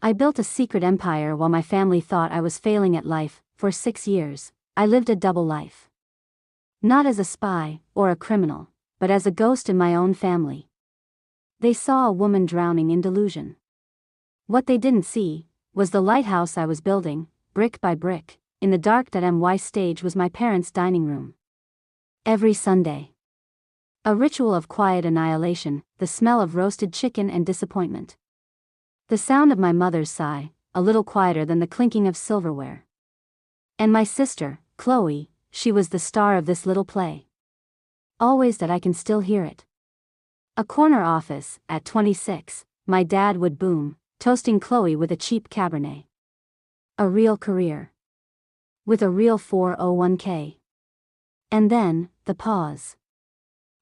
I built a secret empire while my family thought I was failing at life. For 6 years, I lived a double life. Not as a spy or a criminal, but as a ghost in my own family. They saw a woman drowning in delusion. What they didn't see was the lighthouse I was building, brick by brick. In the dark, that stage was my parents' dining room. Every Sunday. A ritual of quiet annihilation, the smell of roasted chicken and disappointment. The sound of my mother's sigh, a little quieter than the clinking of silverware. And my sister, Chloe, she was the star of this little play. Always that I can still hear it. A corner office, at 26, my dad would boom, toasting Chloe with a cheap Cabernet. A real career. With a real 401k. And then, the pause.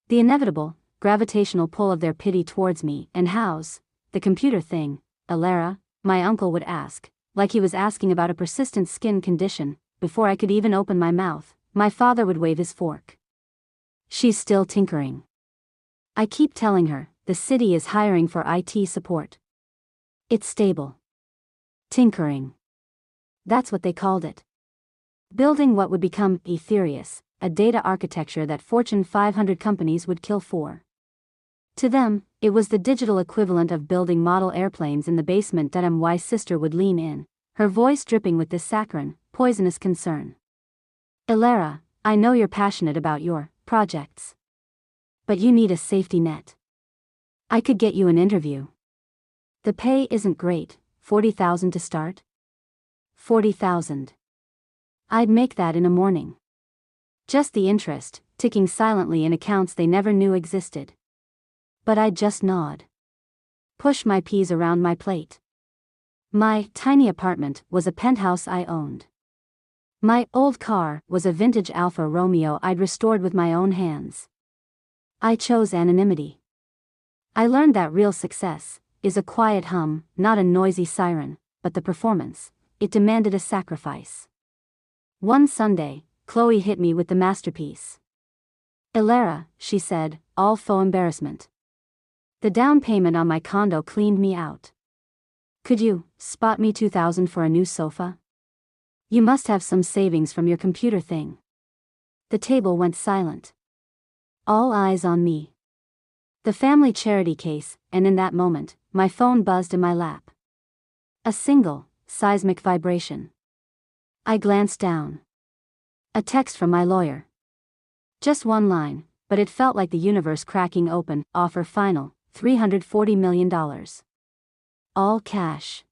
The inevitable, gravitational pull of their pity towards me. And how's the computer thing, Elara? My uncle would ask, like he was asking about a persistent skin condition. Before I could even open my mouth, my father would wave his fork. She's still tinkering. I keep telling her, the city is hiring for IT support. It's stable. Tinkering. That's what they called it. Building what would become Etherius, a data architecture that Fortune 500 companies would kill for. To them, it was the digital equivalent of building model airplanes in the basement. That my sister would lean in, her voice dripping with this saccharine, poisonous concern. Elara, I know you're passionate about your projects. But you need a safety net. I could get you an interview. The pay isn't great, $40,000 to start. $40,000. I'd make that in a morning. Just the interest, ticking silently in accounts they never knew existed. But I'd just nod. Push my peas around my plate. My tiny apartment was a penthouse I owned. My old car was a vintage Alfa Romeo I'd restored with my own hands. I chose anonymity. I learned that real success is a quiet hum, not a noisy siren, but the performance. It demanded a sacrifice. One Sunday, Chloe hit me with the masterpiece. Elara, she said, all faux embarrassment. The down payment on my condo cleaned me out. Could you spot me $2,000 for a new sofa? You must have some savings from your computer thing. The table went silent. All eyes on me. The family charity case, and in that moment, my phone buzzed in my lap. A single, seismic vibration. I glanced down. A text from my lawyer. Just one line, but it felt like the universe cracking open. Offer final, $340 million. All cash.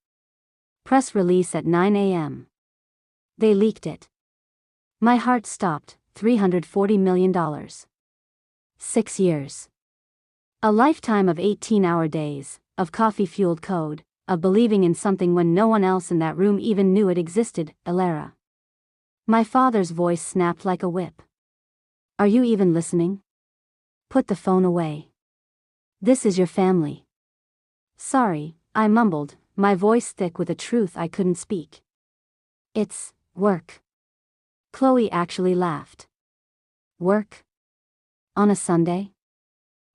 Press release at 9 a.m. They leaked it. My heart stopped. $340 million. 6 years. A lifetime of 18-hour days, of coffee-fueled code, of believing in something when no one else in that room even knew it existed. Elara. My father's voice snapped like a whip. Are you even listening? Put the phone away. This is your family. Sorry, I mumbled, my voice thick with a truth I couldn't speak. It's work. Chloe actually laughed. Work? On a Sunday?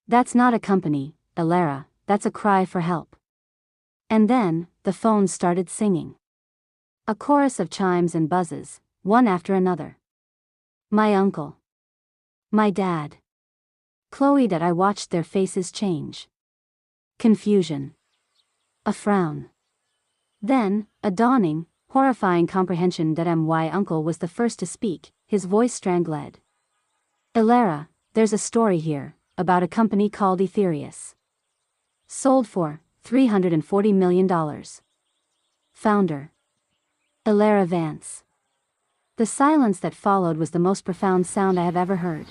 That's not a company, Elara, that's a cry for help. And then, the phone started singing. A chorus of chimes and buzzes, one after another. My uncle. My dad. Chloe. That I watched their faces change. Confusion. A frown. Then, a dawning, horrifying comprehension that my uncle was the first to speak, his voice strangled. Elara, there's a story here, about a company called Etherius. Sold for $340 million. Founder. Elara Vance. The silence that followed was the most profound sound I have ever heard.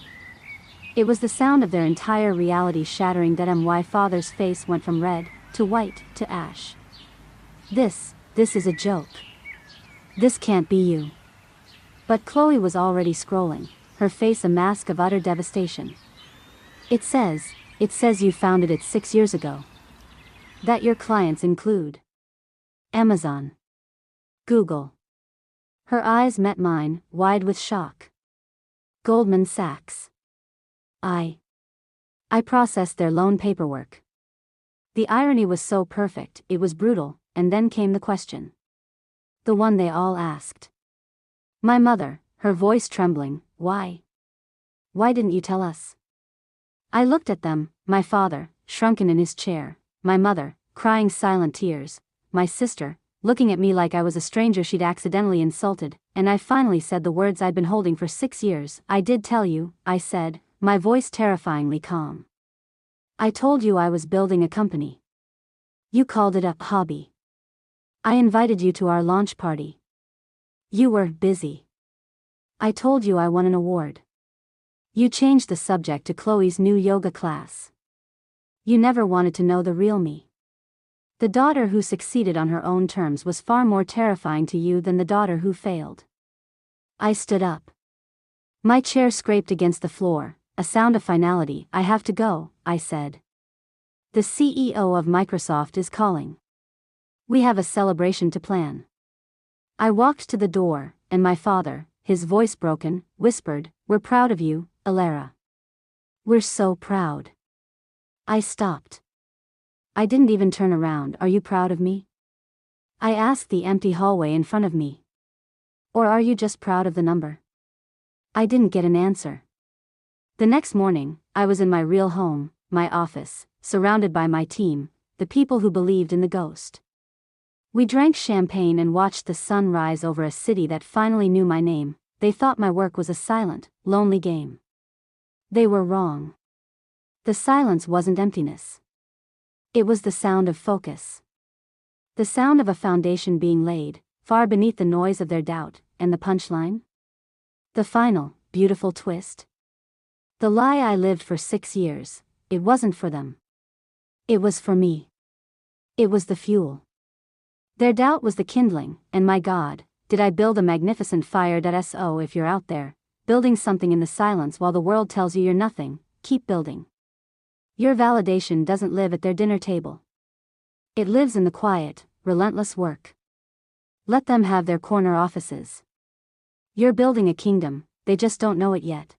It was the sound of their entire reality shattering. That my father's face went from red, to white, to ash. This is a joke. This can't be you. But Chloe was already scrolling, her face a mask of utter devastation. It says you founded it 6 years ago. That your clients include Amazon. Google. Her eyes met mine, wide with shock. Goldman Sachs. I processed their loan paperwork. The irony was so perfect, it was brutal, and then came the question. The one they all asked. My mother, her voice trembling, why? Why didn't you tell us? I looked at them, my father, shrunken in his chair, my mother, crying silent tears, my sister, looking at me like I was a stranger she'd accidentally insulted, and I finally said the words I'd been holding for 6 years. I did tell you, I said, my voice terrifyingly calm. I told you I was building a company. You called it a hobby. I invited you to our launch party. You were busy. I told you I won an award. You changed the subject to Chloe's new yoga class. You never wanted to know the real me. The daughter who succeeded on her own terms was far more terrifying to you than the daughter who failed. I stood up. My chair scraped against the floor, a sound of finality. I have to go, I said. The CEO of Microsoft is calling. We have a celebration to plan. I walked to the door, and my father, his voice broken, whispered, We're proud of you, Alara. We're so proud. I stopped. I didn't even turn around. Are you proud of me? I asked the empty hallway in front of me. Or are you just proud of the number? I didn't get an answer. The next morning, I was in my real home, my office, surrounded by my team, the people who believed in the ghost. We drank champagne and watched the sun rise over a city that finally knew my name. They thought my work was a silent, lonely game. They were wrong. The silence wasn't emptiness. It was the sound of focus. The sound of a foundation being laid, far beneath the noise of their doubt, and the punchline? The final, beautiful twist? The lie I lived for 6 years, it wasn't for them. It was for me. It was the fuel. Their doubt was the kindling, and my God, did I build a magnificent fire. So if you're out there, building something in the silence while the world tells you you're nothing, keep building. Your validation doesn't live at their dinner table. It lives in the quiet, relentless work. Let them have their corner offices. You're building a kingdom, they just don't know it yet.